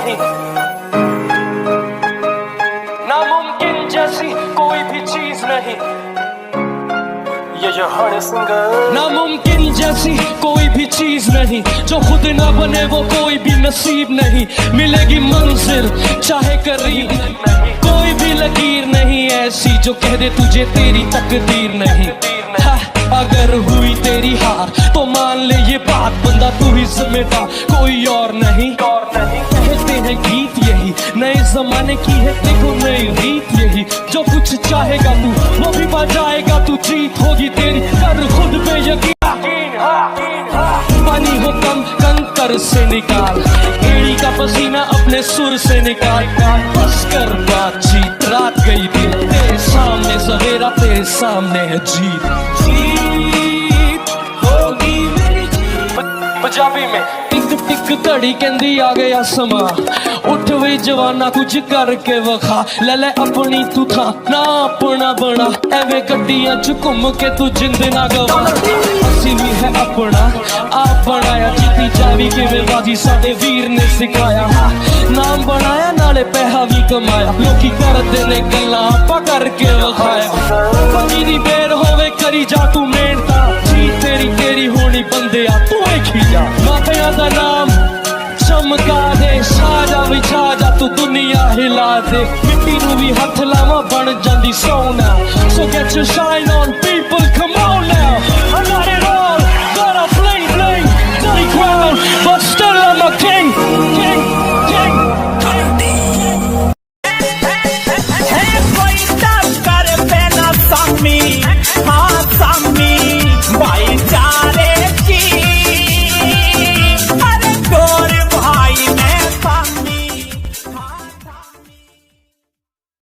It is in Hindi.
नहीं, नामुमकिन जैसी कोई भी चीज नहीं। ये जो हर सिंगर, नामुमकिन जैसी कोई भी चीज नहीं, जो खुद ना बने वो कोई भी नसीब नहीं। मिलेगी मंजिल चाहे करीब नहीं, कोई भी लकीर नहीं ऐसी जो कह दे तुझे तेरी तकदीर नहीं। अगर हुई तेरी हार तो मान ले ये बात, बंदा तू ही जिम्मेदार कोई और नहीं। कहते हैं गीत यही नए जमाने की है, देखो नई रीत यही। जो कुछ चाहेगा तू वो भी बजाएगा, तू जीत होगी तेरी, कर खुद पे यकीन। पानी हो कम कंकर से निकाल, एड़ी का पसीना अपने सुर से निकाल। बस कर बातचीत, रात गई दिन, तेरे सामने सवेरा, तेरे सामने है जीत। जीत होगी मेरी जीत। पंजाबी में टिक टिक घड़ी कहंदी आ गया समा, उठ वे जवाना कुछ करके वखा। ले ले अपनी तू था ना अपना बना, एवें गड्डियां च घूम के तू जिंद ना गवा। असी भी है अपना आप बनाया, जीती जावी किवें बाजी साडे वीर ने सिखाया। नाम बनाया नाले पैसा भी कमाया, लोकी करदे ने गल्लां आपां करके वखाया। पकी दी बेर होवे करी जा तू मेहनता, जीत तेरी तेरी होनी बंदिया तू वेखी जा। मापियां दा नाम चमका दे, साजा विछा जा तू दुनिया हिला दे। मिट्टी नू भी हथ लावा बन जांदी सोना, so get your shine on, be